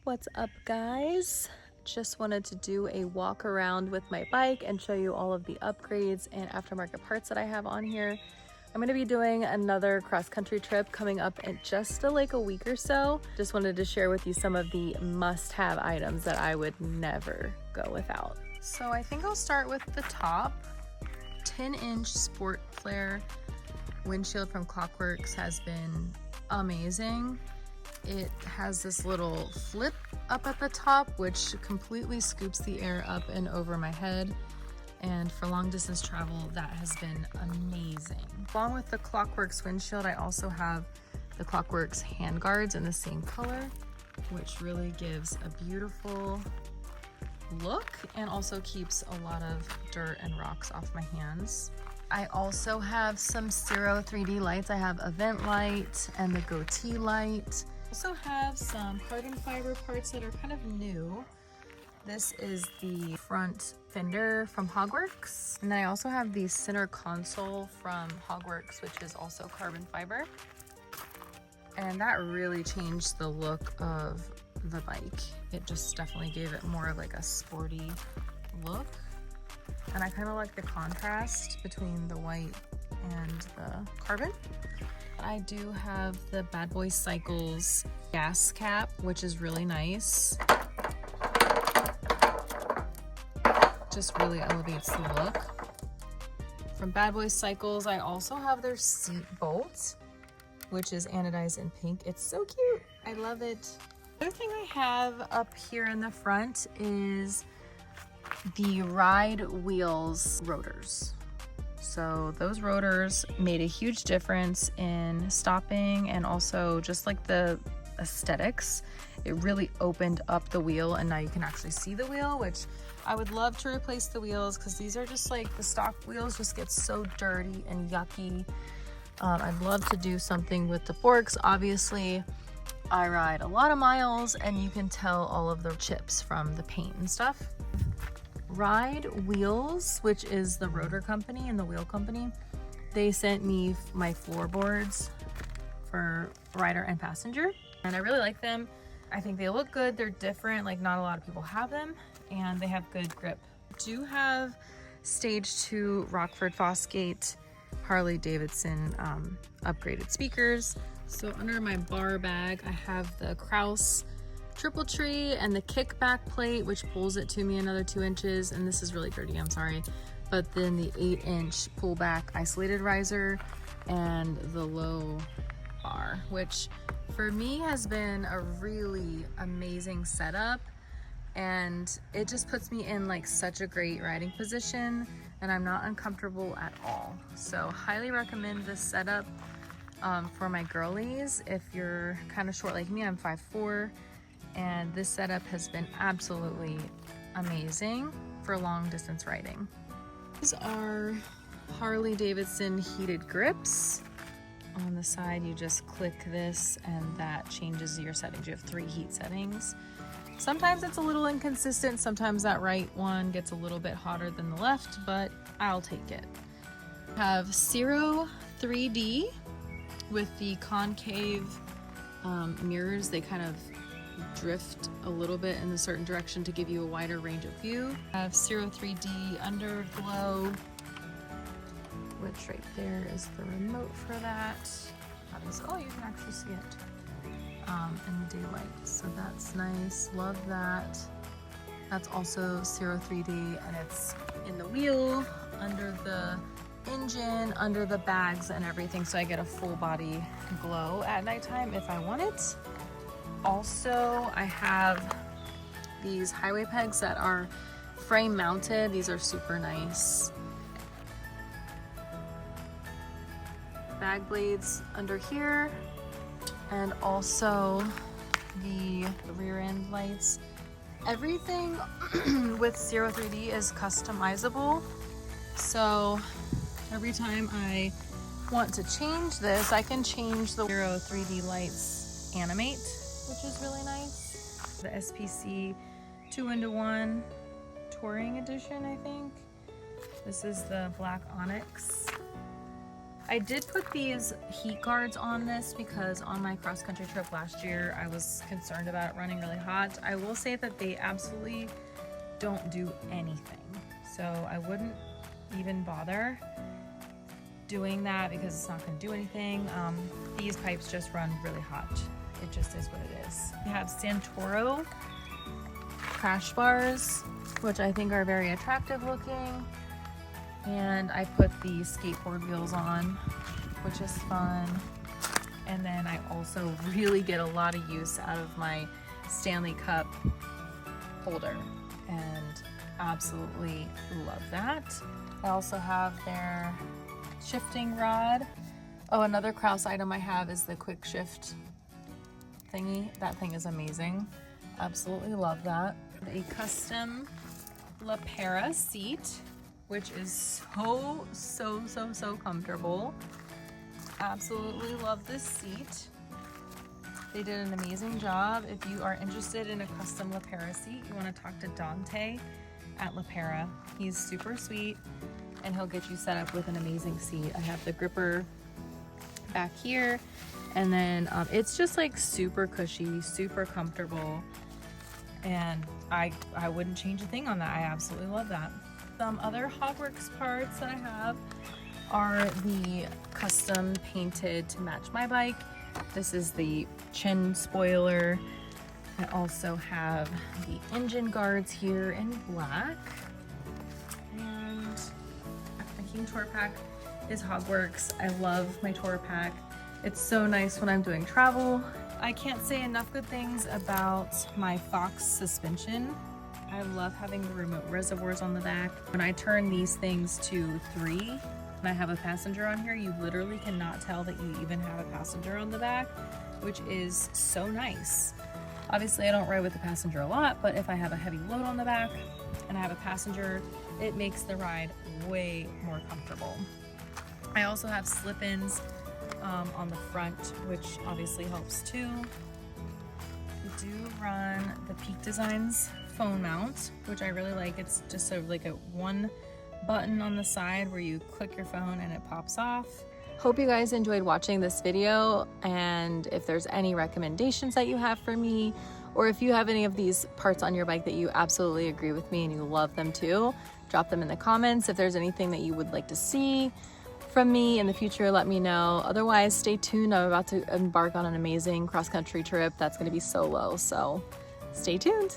What's up, guys? Just wanted to do a walk around with my bike and show you all of the upgrades and aftermarket parts that I have on here. I'm going to be doing another cross-country trip coming up in just like a week or so. Just wanted to share with you some of the must-have items that I would never go without. So I think I'll start with the top. 10-inch sport flare windshield from Klockwerks has been amazing. It has this little flip up at the top, which completely scoops the air up and over my head. And for long distance travel, that has been amazing. Along with the Klockwerks windshield, I also have the Klockwerks hand guards in the same color, which really gives a beautiful look and also keeps a lot of dirt and rocks off my hands. I also have some Ciro 3D lights. I have a vent light and the goatee light. Also have some carbon fiber parts that are kind of new. This is the front fender from Hogworkz. And then I also have the center console from Hogworkz, which is also carbon fiber. And that really changed the look of the bike. It just definitely gave it more like a sporty look. And I kind of like the contrast between the white and the carbon. I do have the Bad Boy Cycles gas cap, which is really nice. Just really elevates the look. From Bad Boy Cycles, I also have their seat bolt, which is anodized in pink. It's so cute. I love it. The other thing I have up here in the front is the Ride Wheels rotors. So those rotors made a huge difference in stopping and also just like the aesthetics. It really opened up the wheel and now you can actually see the wheel, which I would love to replace the wheels because these are just like the stock wheels just get so dirty and yucky. I'd love to do something with the forks. Obviously, I ride a lot of miles and you can tell all of the chips from the paint and stuff. Ride Wheels, which is the rotor company and the wheel company, they sent me my floorboards for rider and passenger, and I really like them. I think they look good. They're different, like not a lot of people have them, and they have good grip. I do have stage 2 Rockford Fosgate Harley Davidson upgraded speakers. So under my bar bag, I have the Kraus triple tree and the kickback plate, which pulls it to me another 2 inches, and this is really dirty, I'm sorry. But then the 8-inch pullback isolated riser and the low bar, which for me has been a really amazing setup, and it just puts me in like such a great riding position and I'm not uncomfortable at all. So highly recommend this setup for my girlies. If you're kind of short like me, I'm 5'4", and this setup has been absolutely amazing for long distance riding. These are Harley Davidson heated grips. On the side, you just click this and that changes your settings. You have 3 heat settings. Sometimes it's a little inconsistent. Sometimes that right one gets a little bit hotter than the left, but I'll take it. I have Ciro 3D with the concave mirrors. They kind of drift a little bit in a certain direction to give you a wider range of view. I have Ciro 3D underglow, which right there is the remote for that. Oh, you can actually see it in the daylight, so that's nice. Love that. That's also Ciro 3D, and it's in the wheel, under the engine, under the bags and everything, so I get a full body glow at nighttime if I want it. Also, I have these highway pegs that are frame mounted. These are super nice. Bag blades under here, and also the rear end lights. Everything with Ciro 3D is customizable. So every time I want to change this, I can change the Ciro 3D lights animate, which is really nice. The SPC 2-into-1 Touring Edition, I think. This is the Black Onyx I did put these heat guards on this because on my cross-country trip last year, I was concerned about it running really hot. I will say that they absolutely don't do anything. So I wouldn't even bother doing that because it's not going to do anything. These pipes just run really hot. It just is what it is. We have Santoro crash bars, which I think are very attractive looking. And I put the skateboard wheels on, which is fun. And then I also really get a lot of use out of my Stanley Cup holder and absolutely love that. I also have their shifting rod. Oh, another Kraus item I have is the quick shift thingy. That thing is amazing. Absolutely love that. A custom LePera seat, which is so comfortable. Absolutely love this seat. They did an amazing job. If you are interested in a custom LePera seat, you want to talk to Dante at LePera. He's super sweet and he'll get you set up with an amazing seat. I have the gripper back here, and then it's just like super cushy, super comfortable, and I wouldn't change a thing on that. I absolutely love that. Some other Hogworkz parts that I have are the custom painted to match my bike. This is the chin spoiler. I also have the engine guards here in black. And my King Tour Pack is Hogworkz. I love my Tour Pack. It's so nice when I'm doing travel. I can't say enough good things about my Fox suspension. I love having the remote reservoirs on the back. When I turn these things to 3 and I have a passenger on here, you literally cannot tell that you even have a passenger on the back, which is so nice. Obviously I don't ride with the passenger a lot, but if I have a heavy load on the back and I have a passenger, it makes the ride way more comfortable. I also have slip-ins on the front, which obviously helps too. We do run the Peak Designs phone mount, which I really like. It's just sort of like a one button on the side where you click your phone and it pops off. Hope you guys enjoyed watching this video, and if there's any recommendations that you have for me, or if you have any of these parts on your bike that you absolutely agree with me and you love them too, drop them in the comments. If there's anything that you would like to see from me in the future, let me know. Otherwise, stay tuned. I'm about to embark on an amazing cross-country trip that's going to be solo, so stay tuned.